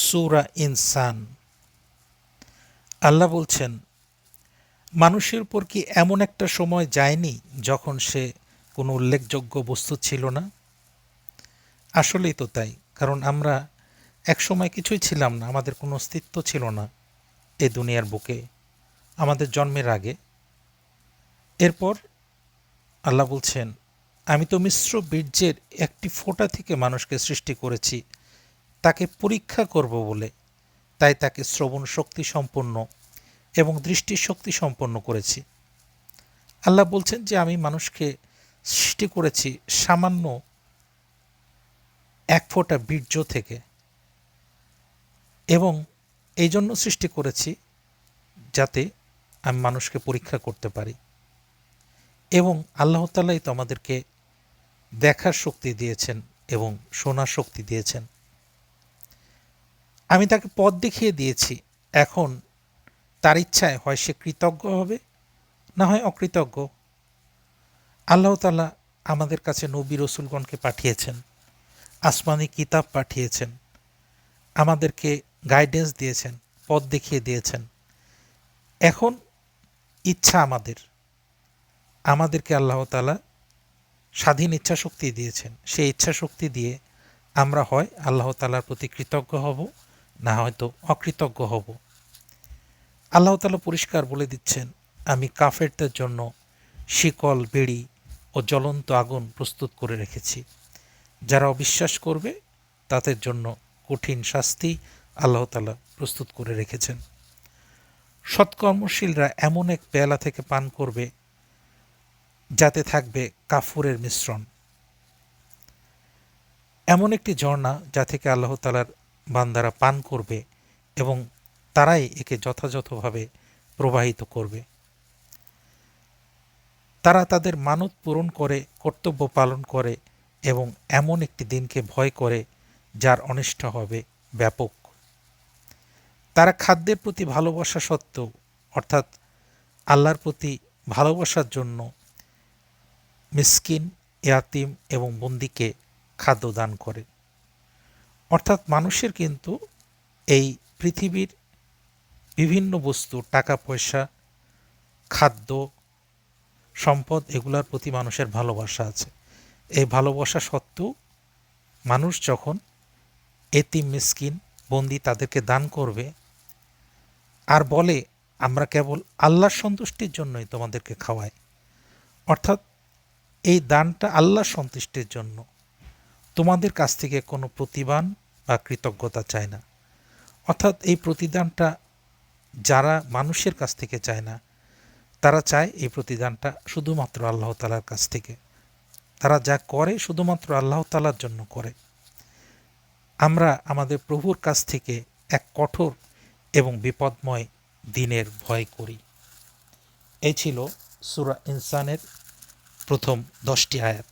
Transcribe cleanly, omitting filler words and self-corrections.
সূরা ইনসান। আল্লাহ বলছেন, মানুষের উপর কি এমন একটা সময় যায়নি যখন সে কোনো উল্লেখযোগ্য বস্তু ছিল না? আসলেই তো তাই। কারণ আমরা একসময় কিছুই ছিলাম না, আমাদের কোনো অস্তিত্ব ছিল না এ দুনিয়ার বুকে, আমাদের জন্মের আগে। এরপর আল্লাহ বলছেন, আমি তো মিশ্র বীর্যের একটি ফোঁটা থেকে মানুষকে সৃষ্টি করেছি তাকে পরীক্ষা করব বলে, তাই তাকে শ্রবণ শক্তি সম্পন্ন এবং দৃষ্টিশক্তি সম্পন্ন করেছি। আল্লাহ বলছেন যে আমি মানুষকে সৃষ্টি করেছি সামান্য এক ফোঁটা বীর্য থেকে, এবং এই জন্য সৃষ্টি করেছি যাতে আমি মানুষকে পরীক্ষা করতে পারি। এবং আল্লাহ তাআলাই তো আমাদেরকে দেখার শক্তি দিয়েছেন এবং শোনার শক্তি দিয়েছেন। আমি তাকে পথ দেখিয়ে দিয়েছি। এখন তার ইচ্ছায় হয় সে কৃতজ্ঞ হবে, না হয় অকৃতজ্ঞ। আল্লাহ তাআলা আমাদের কাছে নবী রসুলগণকে পাঠিয়েছেন, আসমানি কিতাব পাঠিয়েছেন, আমাদেরকে গাইডেন্স দিয়েছেন, পথ দেখিয়ে দিয়েছেন। এখন ইচ্ছা আমাদেরকে আল্লাহ তাআলা স্বাধীন ইচ্ছা শক্তি দিয়েছেন। সেই ইচ্ছা শক্তি দিয়ে আমরা হয় আল্লাহ তাআলার প্রতি কৃতজ্ঞ হব, না হয়তো অকৃতজ্ঞ হব। আল্লাহ তাআলা পরিষ্কার বলে দিচ্ছেন, আমি কাফেরদের জন্য শিকল, বেড়ি ও জ্বলন্ত আগুন প্রস্তুত করে রেখেছি। যারা অবিশ্বাস করবে তাদের জন্য কঠিন শাস্তি আল্লাহ তাআলা প্রস্তুত করে রেখেছেন। সৎকর্মশীলরা এমন এক পেয়ালা থেকে পান করবে যাতে থাকবে কাফুরের মিশ্রণ, এমন একটি ঝর্ণা যা থেকে আল্লাহ তাআলার বান্দারা পান করবে এবং তারাই একে যথাযথভাবে প্রবাহিত করবে। তারা তাদের মানত পূরণ করে, কর্তব্য পালন করে এবং এমন একটি দিনকে ভয় করে যার অনিষ্ট হবে ব্যাপক। তারা খাদ্যের প্রতি ভালোবাসা সত্ত্বেও, অর্থাৎ আল্লাহর প্রতি ভালোবাসার জন্য মিসকিন, ইয়াতিম এবং বন্দীকে খাদ্য দান করে। অর্থাৎ মানুষের কিন্তু এই পৃথিবীর বিভিন্ন বস্তু, টাকা পয়সা, খাদ্য, সম্পদ, এগুলোর প্রতি মানুষের ভালোবাসা আছে। এই ভালোবাসা সত্ত্বেও মানুষ যখন এতিম, মিসকিন, বন্দী তাদেরকে দান করবে আর বলে আমরা কেবল আল্লাহর সন্তুষ্টির জন্যই তোমাদেরকে খাওয়াই, অর্থাৎ এই দানটা আল্লাহর সন্তুষ্টির জন্য, তোমাদের কাছ থেকে কোনো প্রতিদান বা কৃতজ্ঞতা চায় না। অর্থাৎ এই প্রতিদানটা যারা মানুষের কাছ থেকে চায় না, তারা চায় এই প্রতিদানটা শুধুমাত্র আল্লাহ তাআলার কাছ থেকে। তারা যা করে শুধুমাত্র আল্লাহ তাআলার জন্য করে। আমরা আমাদের প্রভুর কাছ থেকে এক কঠোর এবং বিপদময় দিনের ভয় করি। এই ছিল সূরা ইনসানের প্রথম 10টি আয়াত।